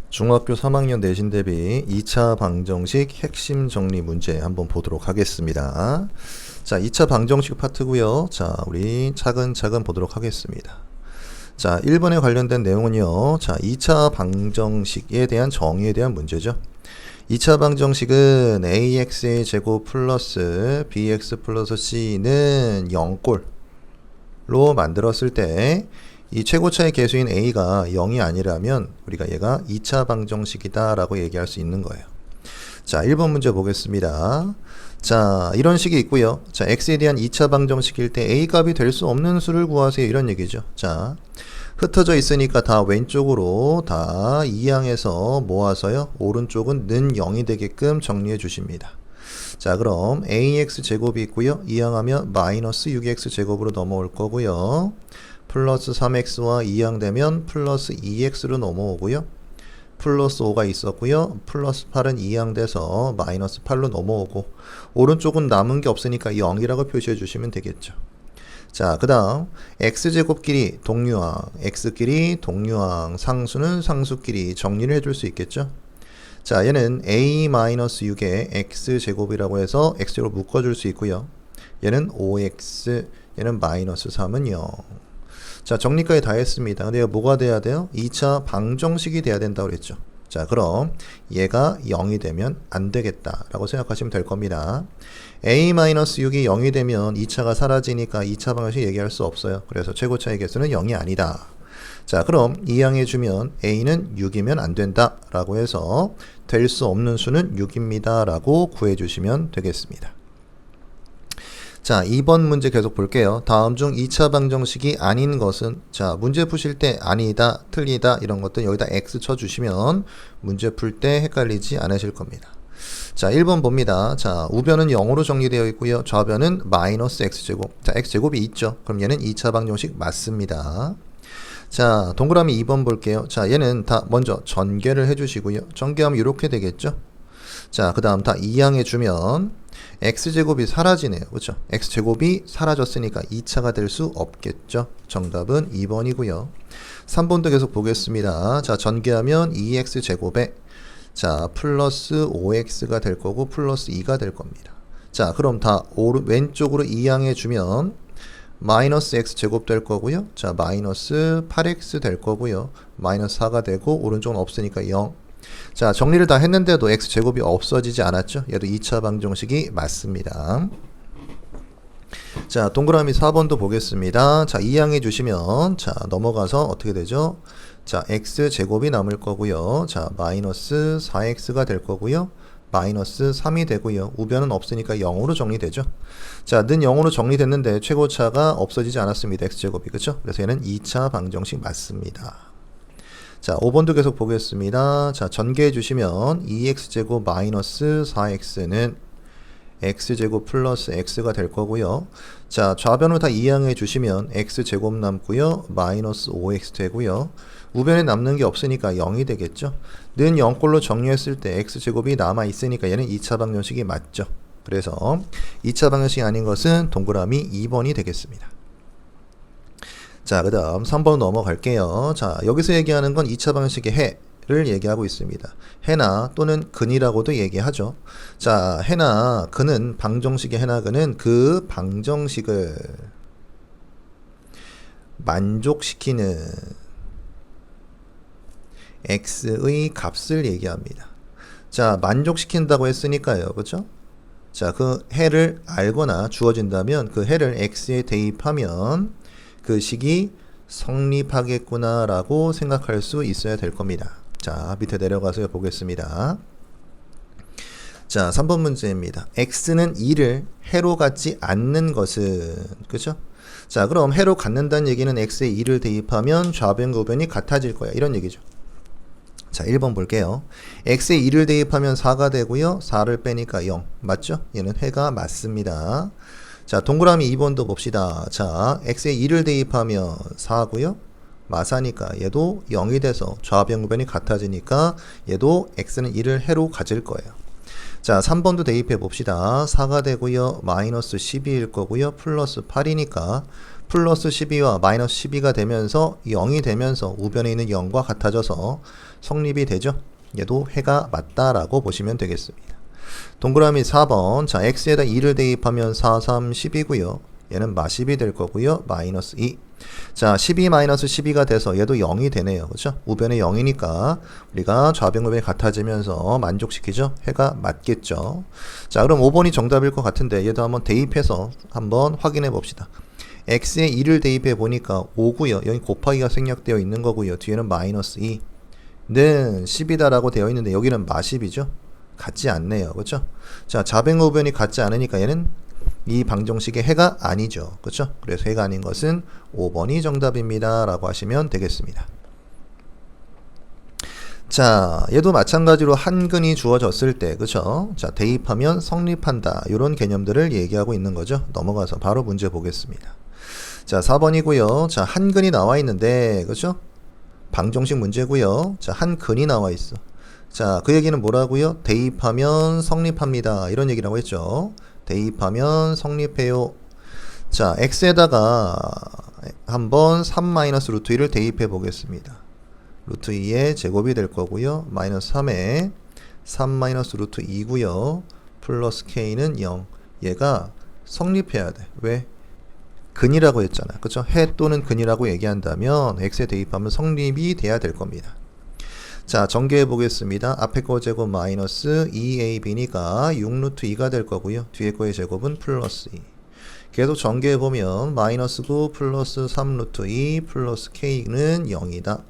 중학교 3학년 내신 대비 2차 방정식 핵심 정리 문제 한번 보도록 하겠습니다. 자, 2차 방정식 파트고요. 자, 우리 차근차근 보도록 하겠습니다. 자, 1번에 관련된 내용은요. 자, 2차 방정식에 대한 정의에 대한 문제죠. 2차 방정식은 ax의 제곱 플러스 bx 플러스 c는 0꼴로 만들었을 때 이 최고차의 개수인 a가 0이 아니라면 우리가 얘가 2차 방정식이다 라고 얘기할 수 있는 거예요. 자, 1번 문제 보겠습니다. 자, 이런 식이 있고요. 자, x에 대한 2차 방정식일 때 a 값이 될 수 없는 수를 구하세요. 이런 얘기죠. 자, 흩어져 있으니까 다 왼쪽으로 다 이항해서 모아서요. 오른쪽은 는 0이 되게끔 정리해 주십니다. 자, 그럼 ax 제곱이 있고요. 이항하면 마이너스 6x 제곱으로 넘어올 거고요. 플러스 3x와 이항되면 플러스 2x로 넘어오고요. 플러스 5가 있었고요. 플러스 8은 이항돼서 마이너스 8로 넘어오고 오른쪽은 남은 게 없으니까 0이라고 표시해 주시면 되겠죠. 자, 그 다음 x제곱끼리 동류항, x끼리 동류항, 상수는 상수끼리 정리를 해줄 수 있겠죠. 자, 얘는 a-6의 x제곱이라고 해서 x로 묶어줄 수 있고요. 얘는 5x, 얘는 마이너스 3은 0. 자, 정리까지 다 했습니다. 근데 이거 뭐가 돼야 돼요? 2차 방정식이 돼야 된다고 그랬죠. 자, 그럼 얘가 0이 되면 안 되겠다 라고 생각하시면 될 겁니다. a-6이 0이 되면 2차가 사라지니까 2차 방정식 얘기할 수 없어요. 그래서 최고차의 개수는 0이 아니다. 자, 그럼 이항해주면 a는 6이면 안 된다 라고 해서 될 수 없는 수는 6입니다 라고 구해주시면 되겠습니다. 자, 2번 문제 계속 볼게요. 다음 중 2차 방정식이 아닌 것은, 자, 문제 푸실 때 아니다, 틀리다 이런 것들 여기다 x 쳐주시면 문제 풀 때 헷갈리지 않으실 겁니다. 자, 1번 봅니다. 자, 우변은 0으로 정리되어 있고요. 좌변은 마이너스 x제곱. 자, x제곱이 있죠. 그럼 얘는 2차 방정식 맞습니다. 자, 동그라미 2번 볼게요. 자, 얘는 다 먼저 전개를 해주시고요. 전개하면 이렇게 되겠죠. 자, 그 다음 다 이항해주면 x제곱이 사라지네요. 그렇죠? x제곱이 사라졌으니까 2차가 될 수 없겠죠. 정답은 2번이고요. 3번도 계속 보겠습니다. 자, 전개하면 2x제곱에 자, 플러스 5x가 될 거고 플러스 2가 될 겁니다. 자, 그럼 다 왼쪽으로 이항해주면 마이너스 x제곱 될 거고요. 자, 마이너스 8x 될 거고요. 마이너스 4가 되고 오른쪽은 없으니까 0. 자, 정리를 다 했는데도 x제곱이 없어지지 않았죠. 얘도 2차 방정식이 맞습니다. 자, 동그라미 4번도 보겠습니다. 자, 이항해 주시면 자, 넘어가서 어떻게 되죠? 자, x제곱이 남을 거고요. 자, 마이너스 4x가 될 거고요. 마이너스 3이 되고요. 우변은 없으니까 0으로 정리되죠. 자, 는 0으로 정리됐는데 최고차가 없어지지 않았습니다. x제곱이. 그렇죠? 그래서 얘는 2차 방정식 맞습니다. 자, 5번도 계속 보겠습니다. 자, 전개해 주시면 2x제곱 마이너스 4x는 x제곱 플러스 x가 될 거고요. 자, 좌변으로 다 이항해 주시면 x제곱 남고요. 마이너스 5x 되고요. 우변에 남는 게 없으니까 0이 되겠죠. 는 0꼴로 정리했을 때 x제곱이 남아 있으니까 얘는 2차 방정식이 맞죠. 그래서 2차 방정식이 아닌 것은 동그라미 2번이 되겠습니다. 자, 그 다음 3번 넘어갈게요. 자, 여기서 얘기하는 건 2차 방정식의 해를 얘기하고 있습니다. 해나 또는 근이라고도 얘기하죠. 자, 해나 근은 방정식의 해나 근은 그 방정식을 만족시키는 x의 값을 얘기합니다. 자, 만족시킨다고 했으니까요. 그렇죠? 자, 그 해를 알거나 주어진다면 그 해를 x에 대입하면 그 식이 성립하겠구나 라고 생각할 수 있어야 될 겁니다. 자, 밑에 내려가서 보겠습니다. 자, 3번 문제입니다. x는 2를 해로 갖지 않는 것은, 그렇죠? 자, 그럼 해로 갖는다는 얘기는 x에 2를 대입하면 좌변과 우변이 같아질 거야. 이런 얘기죠. 자, 1번 볼게요. x에 2를 대입하면 4가 되고요. 4를 빼니까 0. 맞죠? 얘는 해가 맞습니다. 자, 동그라미 2번도 봅시다. 자, x에 2를 대입하면 4고요. 마사니까 얘도 0이 돼서 좌변 우변이 같아지니까 얘도 x는 2를 해로 가질 거예요. 자, 3번도 대입해 봅시다. 4가 되고요. 마이너스 12일 거고요. 플러스 8이니까 플러스 12와 마이너스 12가 되면서 0이 되면서 우변에 있는 0과 같아져서 성립이 되죠. 얘도 해가 맞다라고 보시면 되겠습니다. 동그라미 4번. 자, x에다 2를 대입하면 4, 3, 10이고요. 얘는 마10이 될 거고요. 마이너스 2. 자, 12 마이너스 12가 돼서 얘도 0이 되네요. 그렇죠? 우변에 0이니까 우리가 좌변우변이 같아지면서 만족시키죠. 해가 맞겠죠. 자, 그럼 5번이 정답일 것 같은데 얘도 한번 대입해서 한번 확인해 봅시다. x에 2를 대입해 보니까 5고요. 여기 곱하기가 생략되어 있는 거고요. 뒤에는 마이너스 2. 는 10이다라고 되어 있는데 여기는 마10이죠. 같지 않네요. 그렇죠? 자, 좌변우변이 같지 않으니까 얘는 이 방정식의 해가 아니죠. 그렇죠? 그래서 해가 아닌 것은 5번이 정답입니다. 라고 하시면 되겠습니다. 자, 얘도 마찬가지로 한근이 주어졌을 때, 그렇죠? 자, 대입하면 성립한다. 이런 개념들을 얘기하고 있는 거죠. 넘어가서 바로 문제 보겠습니다. 자, 4번이고요. 자, 한근이 나와 있는데, 그렇죠? 방정식 문제고요. 자, 한근이 나와 있어. 자, 그 얘기는 뭐라고요? 대입하면 성립합니다. 이런 얘기라고 했죠. 대입하면 성립해요. 자, x에다가 한번 3-루트 2를 대입해 보겠습니다. 루트 2의 제곱이 될 거고요. 마이너스 3에 3-루트 2고요. 플러스 k는 0. 얘가 성립해야 돼. 왜? 근이라고 했잖아. 그쵸? 해 또는 근이라고 얘기한다면 x에 대입하면 성립이 돼야 될 겁니다. 자, 전개해 보겠습니다. 앞에 거 제곱 마이너스 2ab니까 6루트 2가 될 거고요. 뒤에 거의 제곱은 플러스 2. 계속 전개해 보면 마이너스 9 플러스 3루트 2 플러스 k는 0이다.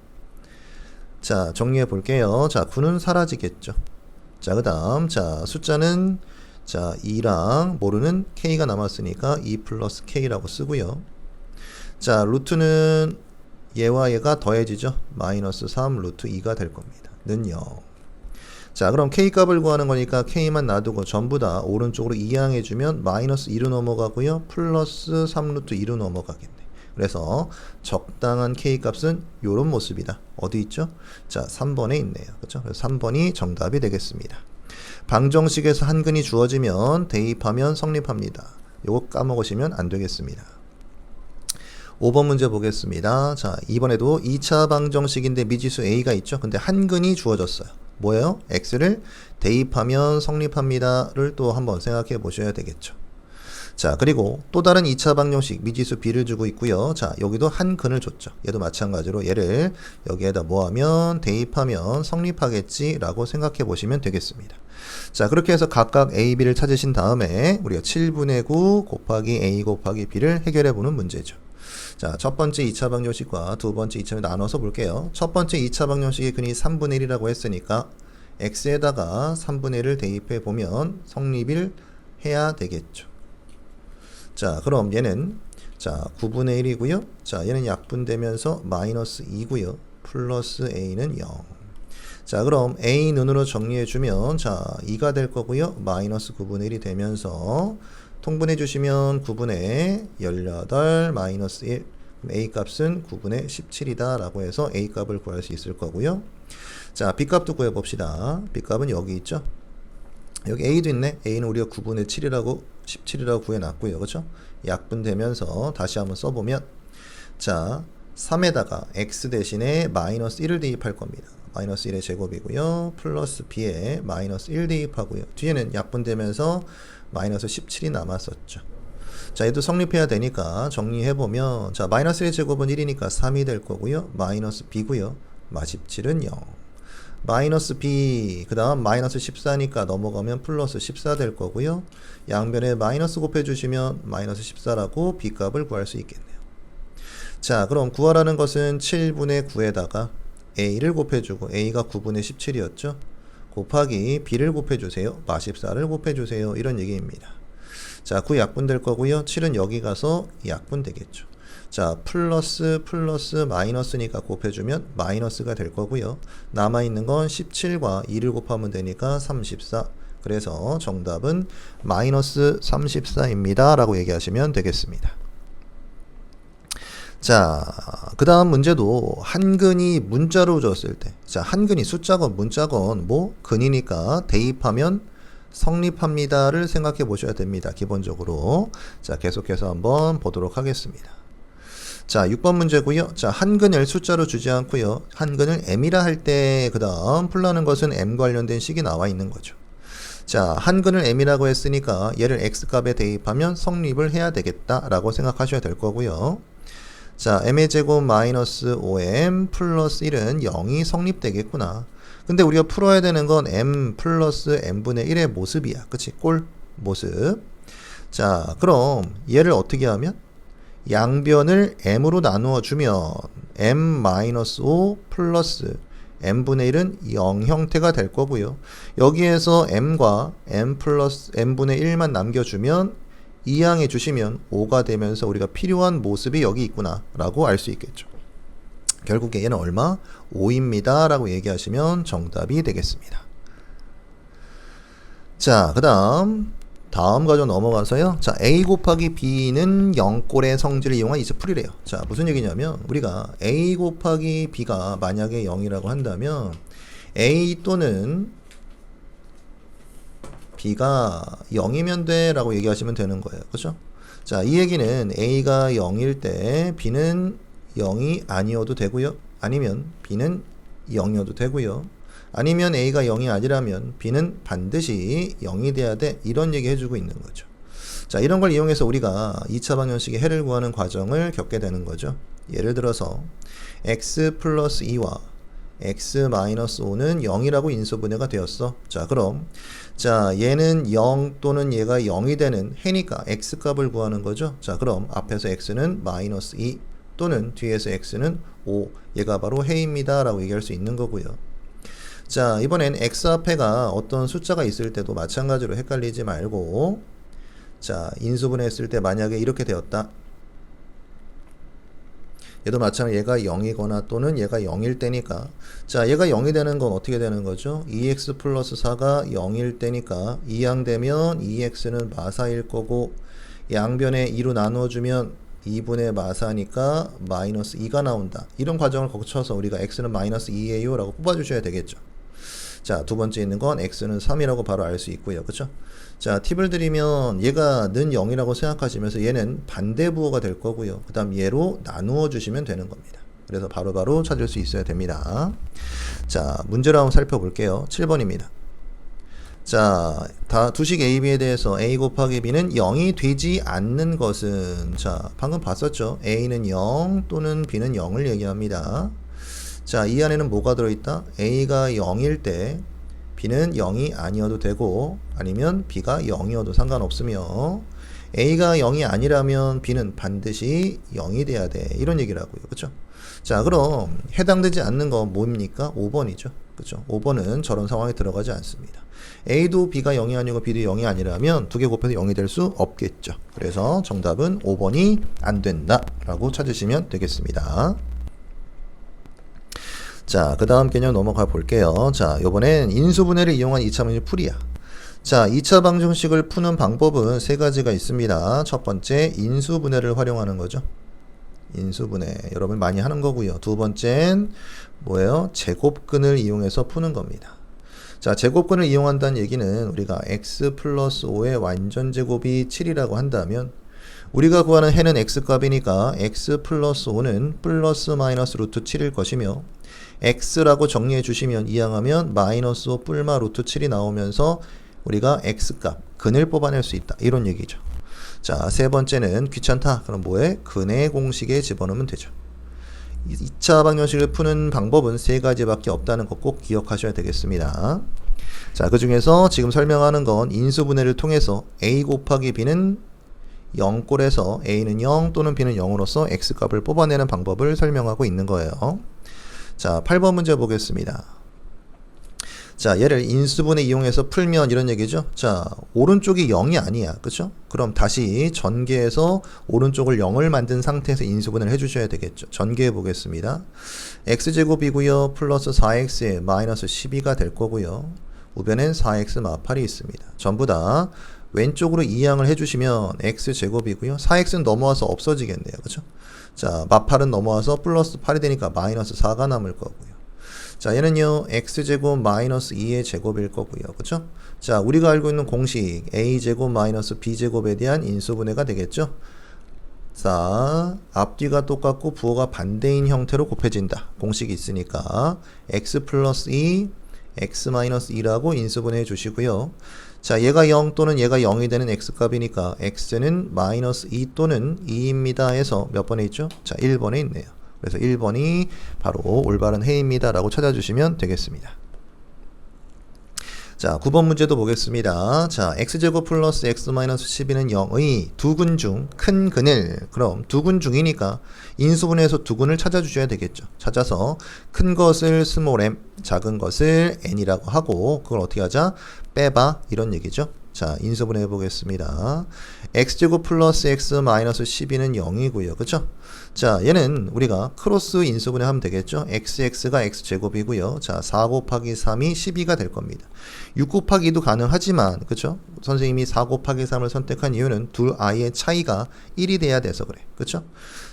자, 정리해 볼게요. 자, 9는 사라지겠죠. 자, 그 다음 자, 숫자는 자, 2랑 모르는 k가 남았으니까 2 플러스 k라고 쓰고요. 자, 루트는 얘와 얘가 더해지죠. 마이너스 3 루트 2가 될 겁니다. 는 0. 자, 그럼 k 값을 구하는 거니까 k만 놔두고 전부 다 오른쪽으로 이항해주면 마이너스 2로 넘어가고요. 플러스 3 루트 2로 넘어가겠네. 그래서 적당한 k 값은 요런 모습이다. 어디 있죠? 자, 3번에 있네요. 그렇죠? 그래서 3번이 정답이 되겠습니다. 방정식에서 한근이 주어지면 대입하면 성립합니다. 요거 까먹으시면 안 되겠습니다. 5번 문제 보겠습니다. 자, 이번에도 2차 방정식인데 미지수 a가 있죠. 근데 한근이 주어졌어요. 뭐예요? x를 대입하면 성립합니다를 또 한번 생각해 보셔야 되겠죠. 자, 그리고 또 다른 2차 방정식 미지수 b를 주고 있고요. 자, 여기도 한근을 줬죠. 얘도 마찬가지로 얘를 여기에다 뭐하면 대입하면 성립하겠지 라고 생각해 보시면 되겠습니다. 자, 그렇게 해서 각각 a, b를 찾으신 다음에 우리가 7분의 9 곱하기 a 곱하기 b를 해결해 보는 문제죠. 자, 첫 번째 2차 방정식과 두 번째 2차를 나눠서 볼게요. 첫 번째 2차 방정식의 근이 3분의 1이라고 했으니까 x에다가 3분의 1을 대입해 보면 성립을 해야 되겠죠. 자, 그럼 얘는 자, 9분의 1이고요. 자, 얘는 약분되면서 마이너스 2고요. 플러스 a는 0. 자, 그럼 a 눈으로 정리해 주면 자, 2가 될 거고요. 마이너스 9분의 1이 되면서 통분해 주시면 9분의 18 마이너스 1. a 값은 9분의 17이다 라고 해서 a 값을 구할 수 있을 거고요. 자, b 값도 구해 봅시다. b 값은 여기 있죠. 여기 a도 있네. a는 우리가 9분의 7이라고 17이라고 구해 놨고요. 그렇죠? 약분되면서 다시 한번 써보면 자, 3에다가 x 대신에 마이너스 1을 대입할 겁니다. 마이너스 1의 제곱이고요. 플러스 b에 마이너스 1 대입하고요. 뒤에는 약분되면서 마이너스 17이 남았었죠. 자, 얘도 성립해야 되니까 정리해보면 자, 마이너스 1의 제곱은 1이니까 3이 될 거고요. 마이너스 b고요. 마17은 0. 마이너스 b 그 다음 마이너스 14니까 넘어가면 플러스 14 될 거고요. 양변에 마이너스 곱해주시면 마이너스 14라고 b 값을 구할 수 있겠네요. 자, 그럼 구하라는 것은 7분의 9에다가 a를 곱해주고 a가 9분의 17이었죠. 곱하기 b를 곱해주세요. 마14를 곱해주세요. 이런 얘기입니다. 자, 9 약분될 거고요. 7은 여기 가서 약분되겠죠. 자, 플러스 마이너스니까 곱해주면 마이너스가 될 거고요. 남아있는 건 17과 2를 곱하면 되니까 34. 그래서 정답은 마이너스 34입니다. 라고 얘기하시면 되겠습니다. 자, 그 다음 문제도 한근이 문자로 줬을 때, 자, 한근이 숫자건 문자건 뭐 근이니까 대입하면 성립합니다를 생각해 보셔야 됩니다. 기본적으로. 자, 계속해서 한번 보도록 하겠습니다. 자, 6번 문제고요. 자, 한근을 숫자로 주지 않고요. 한근을 m이라 할 때 그 다음 풀라는 것은 m 관련된 식이 나와 있는 거죠. 자, 한근을 m이라고 했으니까 얘를 x값에 대입하면 성립을 해야 되겠다라고 생각하셔야 될 거고요. 자, m의 제곱 마이너스 5m 플러스 1은 0이 성립되겠구나. 근데 우리가 풀어야 되는 건 m 플러스 m분의 1의 모습이야. 그치? 꼴 모습. 자, 그럼 얘를 어떻게 하면? 양변을 m으로 나누어 주면 m-5 플러스 m분의 1은 0 형태가 될 거고요. 여기에서 m과 m 플러스 m분의 1만 남겨주면 이항해 주시면 5가 되면서 우리가 필요한 모습이 여기 있구나 라고 알 수 있겠죠. 결국에 얘는 얼마? 5입니다 라고 얘기하시면 정답이 되겠습니다. 자, 그 다음 과정 넘어가서요. 자, a 곱하기 b는 0꼴의 성질을 이용한 이제 풀이래요. 자, 무슨 얘기냐면 우리가 a 곱하기 b가 만약에 0이라고 한다면 a 또는 b가 0이면 돼 라고 얘기하시면 되는 거예요. 그렇죠? 자, 이 얘기는 a가 0일 때 b는 0이 아니어도 되고요. 아니면 b는 0이어도 되고요. 아니면 a가 0이 아니라면 b는 반드시 0이 돼야 돼. 이런 얘기 해주고 있는 거죠. 자, 이런 걸 이용해서 우리가 2차 방정식의 해를 구하는 과정을 겪게 되는 거죠. 예를 들어서 x 플러스 2와 x 마이너스 5는 0이라고 인수분해가 되었어. 자, 그럼 자, 얘는 0 또는 얘가 0이 되는 해니까 x 값을 구하는 거죠. 자, 그럼 앞에서 x는 마이너스 2 또는 뒤에서 x는 5, 얘가 바로 해입니다 라고 얘기할 수 있는 거고요. 자, 이번엔 x 앞에가 어떤 숫자가 있을 때도 마찬가지로 헷갈리지 말고, 자, 인수분해했을 때 만약에 이렇게 되었다. 얘도 마찬가지로 얘가 0이거나 또는 얘가 0일 때니까, 자, 얘가 0이 되는 건 어떻게 되는 거죠? 2x 플러스 4가 0일 때니까 이항되면 2x는 마사일 거고, 양변에 2로 나누어주면 2분의 마사니까 마이너스 2가 나온다. 이런 과정을 거쳐서 우리가 x는 마이너스 2예요 라고 뽑아주셔야 되겠죠. 자, 두 번째 있는 건 x는 3이라고 바로 알 수 있고요. 그쵸? 자, 팁을 드리면 얘가 는 0이라고 생각하시면서 얘는 반대 부호가 될 거고요. 그 다음 얘로 나누어 주시면 되는 겁니다. 그래서 바로바로 찾을 수 있어야 됩니다. 자, 문제를 한번 살펴볼게요. 7번입니다. 자, 다 두식 A, B에 대해서 A 곱하기 B는 0이 되지 않는 것은, 자, 방금 봤었죠? A는 0 또는 B는 0을 얘기합니다. 자, 이 안에는 뭐가 들어있다? A가 0일 때 B는 0이 아니어도 되고 아니면 B가 0이어도 상관없으며 A가 0이 아니라면 B는 반드시 0이 돼야 돼. 이런 얘기라고요. 그쵸? 자, 그럼 해당되지 않는 건 뭡니까? 5번이죠. 그쵸? 5번은 저런 상황에 들어가지 않습니다. A도 B가 0이 아니고 B도 0이 아니라면 두 개 곱해서 0이 될 수 없겠죠. 그래서 정답은 5번이 안 된다 라고 찾으시면 되겠습니다. 자, 그 다음 개념 넘어가 볼게요. 자, 요번엔 인수분해를 이용한 2차 방정식 풀이야. 자, 2차 방정식을 푸는 방법은 세 가지가 있습니다. 첫 번째, 인수분해를 활용하는 거죠. 인수분해. 여러분 많이 하는 거고요. 두 번째는 뭐예요? 제곱근을 이용해서 푸는 겁니다. 자, 제곱근을 이용한다는 얘기는 우리가 x 플러스 5의 완전제곱이 7이라고 한다면 우리가 구하는 해는 x값이니까 x 플러스 5는 플러스 마이너스 루트 7일 것이며 x라고 정리해 주시면 이항하면 마이너스 5 뿔마 루트 7이 나오면서 우리가 x값, 근을 뽑아낼 수 있다. 이런 얘기죠. 자, 세 번째는 귀찮다. 그럼 뭐해? 근의 공식에 집어넣으면 되죠. 2차 방정식을 푸는 방법은 세 가지밖에 없다는 거 꼭 기억하셔야 되겠습니다. 자, 그 중에서 지금 설명하는 건 인수분해를 통해서 a 곱하기 b는 0꼴에서 a는 0 또는 b는 0으로서 x값을 뽑아내는 방법을 설명하고 있는 거예요. 자, 8번 문제 보겠습니다. 자, 얘를 인수분해 이용해서 풀면 이런 얘기죠. 자, 오른쪽이 0이 아니야. 그쵸? 그럼 다시 전개해서 오른쪽을 0을 만든 상태에서 인수분해를 해주셔야 되겠죠. 전개해 보겠습니다. x제곱이고요. 플러스 4x에 마이너스 12가 될 거고요. 우변엔 4x 마팔이 있습니다. 전부 다 왼쪽으로 이항을 해주시면 x제곱이고요. 4x는 넘어와서 없어지겠네요. 그쵸? 자, 마팔은 넘어와서 플러스 8이 되니까 마이너스 4가 남을 거고요. 자, 얘는요 x제곱 마이너스 2의 제곱일 거고요. 그쵸? 자, 우리가 알고 있는 공식 a제곱 마이너스 b제곱에 대한 인수분해가 되겠죠. 자, 앞뒤가 똑같고 부호가 반대인 형태로 곱해진다. 공식이 있으니까 x 플러스 2, x 마이너스 2라고 인수분해 주시고요. 자, 얘가 0 또는 얘가 0이 되는 x값이니까 x는 마이너스 2 또는 2입니다 해서 몇 번에 있죠? 자, 1번에 있네요. 그래서 1번이 바로 올바른 해입니다 라고 찾아주시면 되겠습니다. 자, 9번 문제도 보겠습니다. 자, x제곱 플러스 x 마이너스 12는 0의 두 근 중 큰 근을, 그럼 두 근 중이니까 인수분해해서 두 근을 찾아주셔야 되겠죠. 찾아서 큰 것을 스몰 m, 작은 것을 n이라고 하고, 그걸 어떻게 하자? 빼봐, 이런 얘기죠. 자, 인수분해 해보겠습니다. x제곱 플러스 x 마이너스 12는 0이고요. 그쵸? 자, 얘는 우리가 크로스 인수분해 하면 되겠죠? xx가 x제곱이고요. 자, 4 곱하기 3이 12가 될 겁니다. 6 곱하기 2도 가능하지만, 그쵸? 선생님이 4 곱하기 3을 선택한 이유는 둘 아이의 차이가 1이 돼야 돼서 그래. 그쵸?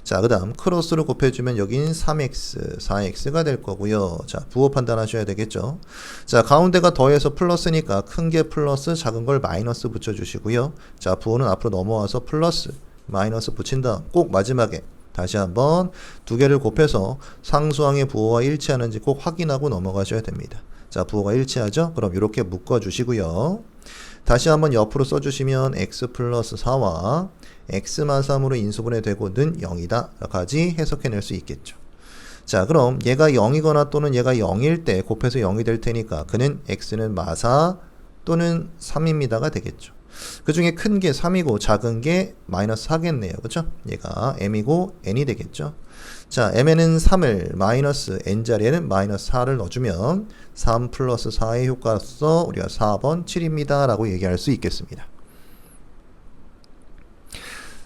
자, 그 다음 크로스를 곱해주면 여긴 3x, 4x가 될 거고요. 자, 부호 판단하셔야 되겠죠? 자, 가운데가 더해서 플러스니까 큰 게 플러스, 작은 걸 마이너스 붙여주시고요. 자, 부호는 앞으로 넘어와서 플러스, 마이너스 붙인 다음 꼭 마지막에 다시 한번 두 개를 곱해서 상수항의 부호와 일치하는지 꼭 확인하고 넘어가셔야 됩니다. 자, 부호가 일치하죠? 그럼 이렇게 묶어주시고요. 다시 한번 옆으로 써주시면 x 플러스 4와 x만 3으로 인수분해 되고는 0이다 라까지 해석해낼 수 있겠죠. 자, 그럼 얘가 0이거나 또는 얘가 0일 때 곱해서 0이 될 테니까 그는 x는 마사 또는 3입니다가 되겠죠. 그 중에 큰 게 3이고 작은 게 마이너스 4겠네요. 그쵸? 얘가 m이고 n이 되겠죠. 자, m에는 3을 마이너스 n 자리에는 마이너스 4를 넣어주면 3 플러스 4의 효과로서 우리가 4번 7입니다 라고 얘기할 수 있겠습니다.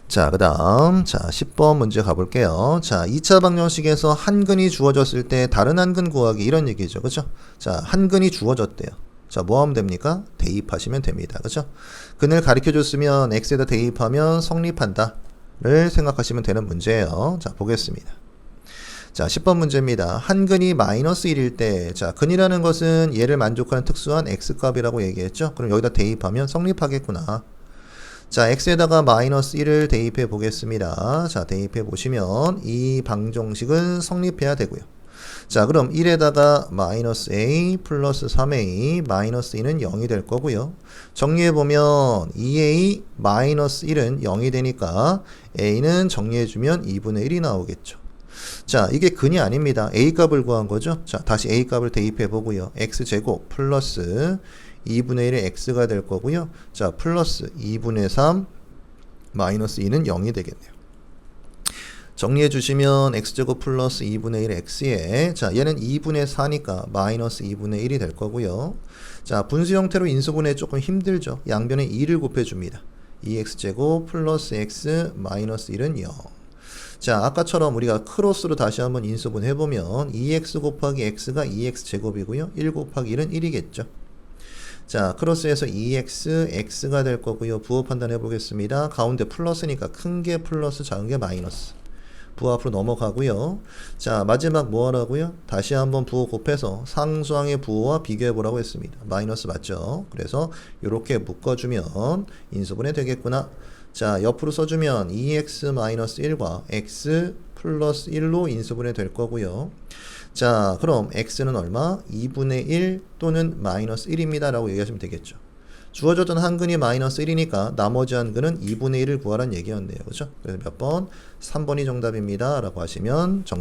자, 그 다음, 자, 10번 문제 가볼게요. 자, 2차 방정식에서 한 근이 주어졌을 때 다른 한 근 구하기 이런 얘기죠. 그쵸? 자, 한 근이 주어졌대요. 자, 뭐 하면 됩니까? 대입하시면 됩니다. 그쵸? 근을 가르쳐 줬으면 x에다 대입하면 성립한다 를 생각하시면 되는 문제예요. 자, 보겠습니다. 자, 10번 문제입니다. 한 근이 마이너스 1일 때, 자, 근이라는 것은 얘를 만족하는 특수한 x값이라고 얘기했죠? 그럼 여기다 대입하면 성립하겠구나. 자, x에다가 마이너스 1을 대입해 보겠습니다. 자, 대입해 보시면 이 방정식은 성립해야 되고요. 자, 그럼 1에다가 마이너스 a 플러스 3a 마이너스 2는 0이 될 거고요. 정리해보면 2a 마이너스 1은 0이 되니까 a는 정리해주면 2분의 1이 나오겠죠. 자, 이게 근이 아닙니다. a 값을 구한 거죠. 자, 다시 a 값을 대입해보고요. x제곱 플러스 2분의 1의 x가 될 거고요. 자, 플러스 2분의 3 마이너스 2는 0이 되겠네요. 정리해 주시면 x제곱 플러스 2분의 1 x에, 자, 얘는 2분의 4니까 마이너스 2분의 1이 될 거고요. 자, 분수 형태로 인수분해 조금 힘들죠. 양변에 2를 곱해줍니다. 2x제곱 플러스 x 마이너스 1은 0. 자, 아까처럼 우리가 크로스로 다시 한번 인수분해 해보면 2x 곱하기 x가 2x제곱이고요. 1 곱하기 1은 1이겠죠. 자, 크로스에서 2x, x가 될 거고요. 부호 판단해 보겠습니다. 가운데 플러스니까 큰 게 플러스, 작은 게 마이너스. 부호 앞으로 넘어가고요. 자, 마지막 뭐 하라고요? 다시 한번 부호 곱해서 상수항의 부호와 비교해 보라고 했습니다. 마이너스 맞죠? 그래서 이렇게 묶어주면 인수분해 되겠구나. 자, 옆으로 써주면 2x-1과 x 플러스 1로 인수분해 될 거고요. 자, 그럼 x는 얼마? 2분의 1 또는 마이너스 1입니다 라고 얘기하시면 되겠죠. 주어졌던 한 근이 마이너스 1이니까 나머지 한 근은 2분의 1을 구하라는 얘기였네요. 그렇죠? 그래서 몇 번? 3번이 정답입니다 라고 하시면